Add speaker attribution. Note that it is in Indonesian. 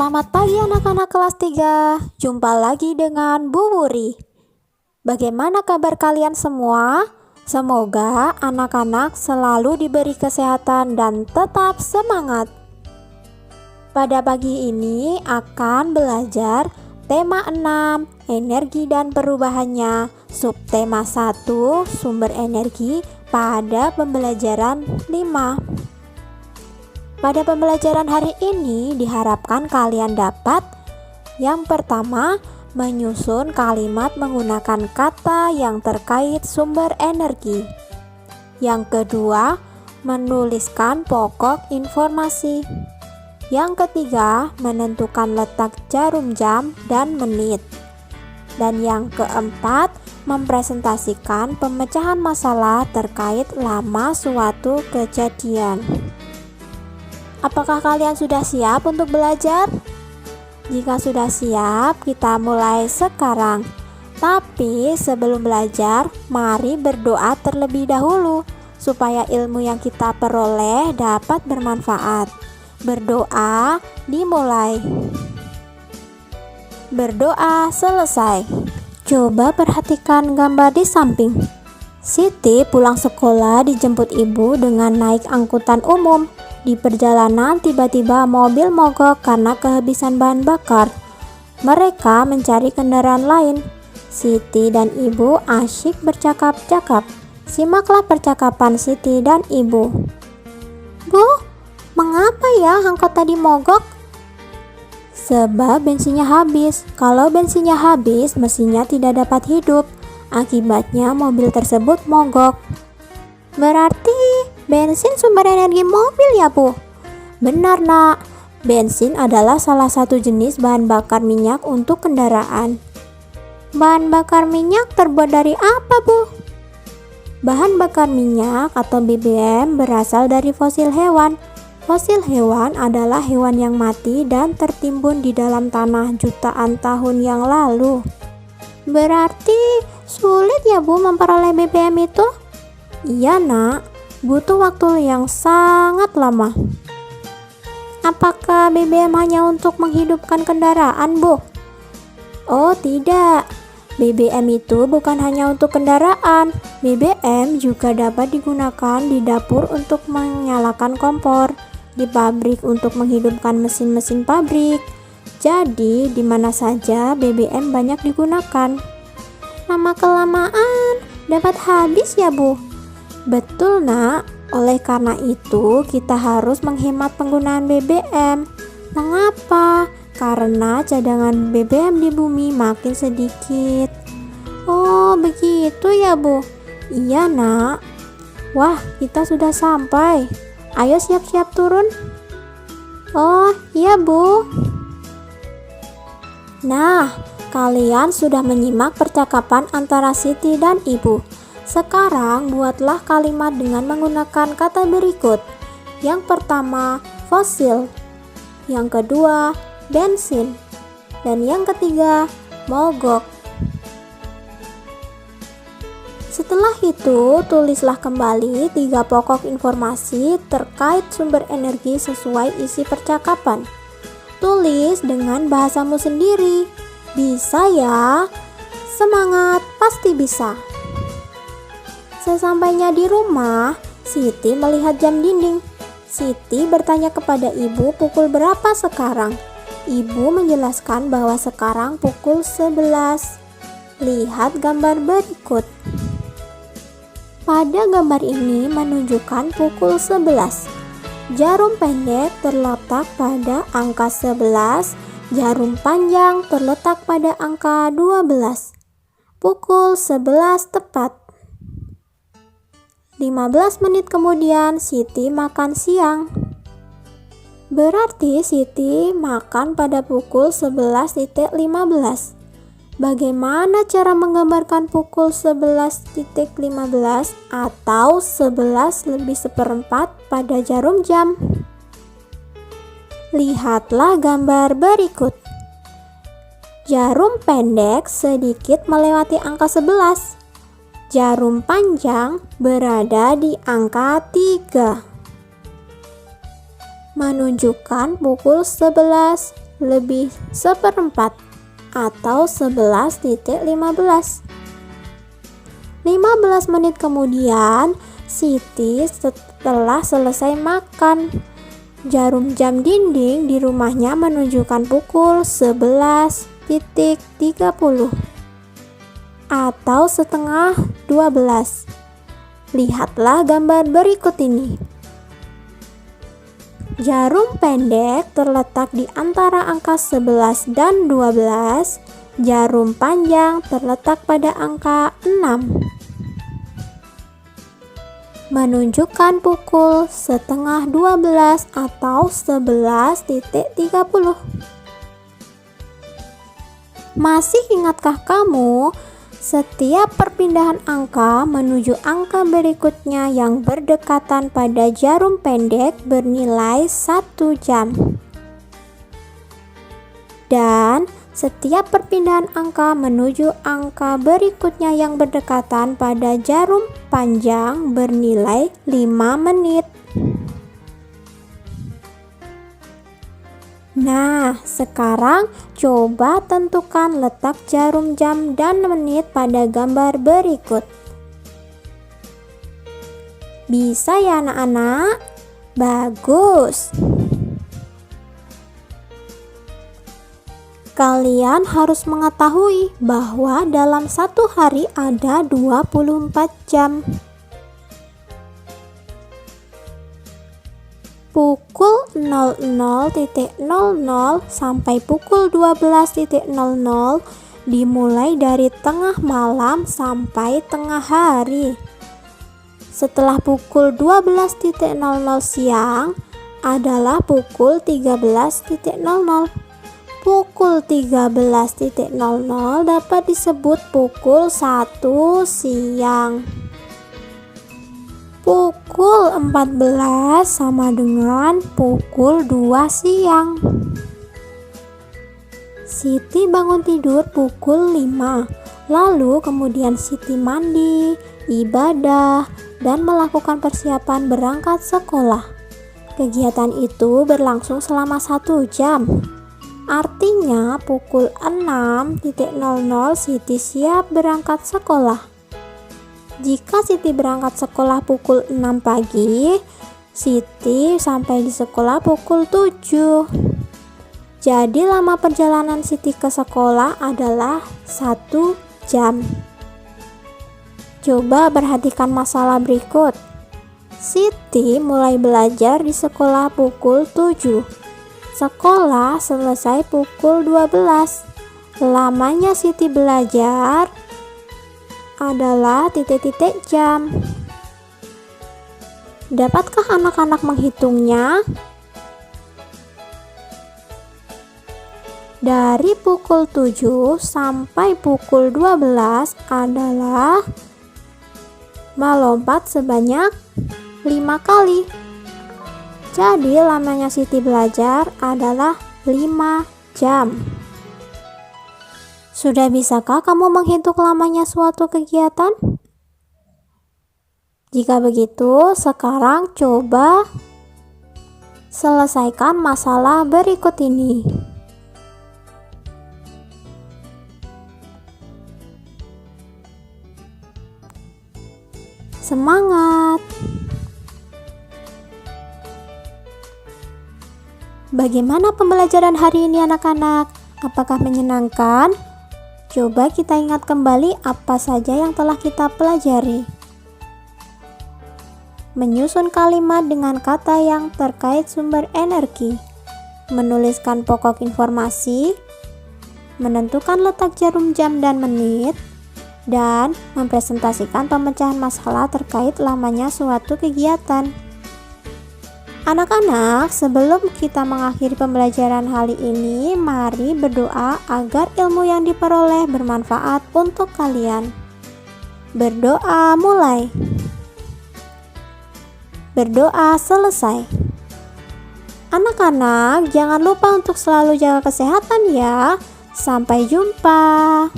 Speaker 1: Selamat pagi anak-anak kelas 3. Jumpa lagi dengan Bu Wuri. Bagaimana kabar kalian semua? Semoga anak-anak selalu diberi kesehatan dan tetap semangat. Pada pagi ini akan belajar tema 6, energi dan perubahannya, subtema 1, sumber energi pada pembelajaran 5. Pada pembelajaran hari ini diharapkan kalian dapat yang pertama, menyusun kalimat menggunakan kata yang terkait sumber energi. Yang kedua, menuliskan pokok informasi. Yang ketiga, menentukan letak jarum jam dan menit. Dan yang keempat, mempresentasikan pemecahan masalah terkait lama suatu kejadian. Apakah kalian sudah siap untuk belajar? Jika sudah siap, kita mulai sekarang. Tapi sebelum belajar, mari berdoa terlebih dahulu supaya ilmu yang kita peroleh dapat bermanfaat. Berdoa dimulai. Berdoa selesai. Coba perhatikan gambar di samping. Siti pulang sekolah dijemput ibu dengan naik angkutan umum. Di perjalanan tiba-tiba mobil mogok karena kehabisan bahan bakar. Mereka mencari kendaraan lain. Siti dan ibu asyik bercakap-cakap. Simaklah percakapan Siti dan ibu. Bu, mengapa ya angkot tadi mogok? Sebab bensinnya habis. Kalau bensinnya habis, mesinnya tidak dapat hidup. Akibatnya mobil tersebut mogok. Berarti bensin sumber energi mobil ya Bu? Benar nak, bensin adalah salah satu jenis bahan bakar minyak untuk kendaraan. Bahan bakar minyak terbuat dari apa Bu? Bahan bakar minyak atau BBM berasal dari fosil hewan. Fosil hewan adalah hewan yang mati dan tertimbun di dalam tanah jutaan tahun yang lalu. Berarti sulit ya Bu memperoleh BBM itu? Iya nak, butuh waktu yang sangat lama. Apakah BBM hanya untuk menghidupkan kendaraan, Bu? Oh tidak, BBM itu bukan hanya untuk kendaraan. BBM juga dapat digunakan di dapur untuk menyalakan kompor, di pabrik untuk menghidupkan mesin-mesin pabrik. Jadi, di mana saja BBM banyak digunakan. Lama-kelamaan dapat habis ya, Bu? Betul nak, oleh karena itu kita harus menghemat penggunaan BBM. Mengapa? Karena cadangan BBM di bumi makin sedikit. Oh begitu ya Bu? Iya nak. Wah, kita sudah sampai. Ayo siap-siap turun. Oh iya Bu. Nah, kalian sudah menyimak percakapan antara Siti dan Ibu. Sekarang buatlah kalimat dengan menggunakan kata berikut. Yang pertama, fosil. Yang kedua, bensin. Dan yang ketiga, mogok. Setelah itu, tulislah kembali 3 pokok informasi terkait sumber energi sesuai isi percakapan. Tulis dengan bahasamu sendiri. Bisa ya? Semangat, pasti bisa. Sesampainya di rumah, Siti melihat jam dinding. Siti bertanya kepada ibu pukul berapa sekarang. Ibu menjelaskan bahwa sekarang pukul 11. Lihat gambar berikut. Pada gambar ini menunjukkan pukul 11. Jarum pendek terletak pada angka 11, jarum panjang terletak pada angka 12. Pukul 11 tepat. 15 menit kemudian Siti makan siang. Berarti Siti makan pada pukul 11.15. Bagaimana cara menggambarkan pukul 11.15 atau 11:04 pada jarum jam? Lihatlah gambar berikut. Jarum pendek sedikit melewati angka 11. Jarum panjang berada di angka 3. menunjukkan pukul 11.15. lebih seperempat atau 11.15. 15 menit kemudian, Siti setelah selesai makan. Jarum jam dinding di rumahnya menunjukkan pukul 11.30 atau setengah 12. Lihatlah gambar berikut ini. Jarum pendek terletak di antara angka 11 dan 12. Jarum panjang terletak pada angka 6. Menunjukkan pukul setengah 12 atau 11.30. Masih ingatkah kamu? Setiap perpindahan angka menuju angka berikutnya yang berdekatan pada jarum pendek bernilai 1 jam. Dan setiap perpindahan angka menuju angka berikutnya yang berdekatan pada jarum panjang bernilai 5 menit. Nah, sekarang coba tentukan letak jarum jam dan menit pada gambar berikut. Bisa ya anak-anak? Bagus! Kalian harus mengetahui bahwa dalam satu hari ada 24 jam. Pukul 00.00 sampai pukul 12.00 dimulai dari tengah malam sampai tengah hari. Setelah pukul 12.00 siang adalah pukul 13.00. Pukul 13.00 dapat disebut pukul 1 siang. Pukul 14 sama dengan pukul 2 siang. Siti bangun tidur pukul 5. Lalu kemudian Siti mandi, ibadah, dan melakukan persiapan berangkat sekolah. Kegiatan itu berlangsung selama 1 jam. Artinya pukul 6.00 Siti siap berangkat sekolah. Jika Siti berangkat sekolah pukul 6 pagi, Siti sampai di sekolah pukul 7. Jadi lama perjalanan Siti ke sekolah adalah 1 jam. Coba perhatikan masalah berikut. Siti mulai belajar di sekolah pukul 7. Sekolah selesai pukul 12. Lamanya Siti belajar adalah titik-titik jam. Dapatkah anak-anak menghitungnya? Dari pukul 7 sampai pukul 12 adalah melompat sebanyak 5 kali. Jadi lamanya Siti belajar adalah 5 jam. Sudah bisakah kamu menghitung lamanya suatu kegiatan? Jika begitu, sekarang coba selesaikan masalah berikut ini. Semangat! Bagaimana pembelajaran hari ini anak-anak? Apakah menyenangkan? Coba kita ingat kembali apa saja yang telah kita pelajari. Menyusun kalimat dengan kata yang terkait sumber energi, menuliskan pokok informasi, menentukan letak jarum jam dan menit, dan mempresentasikan pemecahan masalah terkait lamanya suatu kegiatan. Anak-anak, sebelum kita mengakhiri pembelajaran hari ini, mari berdoa agar ilmu yang diperoleh bermanfaat untuk kalian. Berdoa mulai. Berdoa selesai. Anak-anak, jangan lupa untuk selalu jaga kesehatan ya. Sampai jumpa.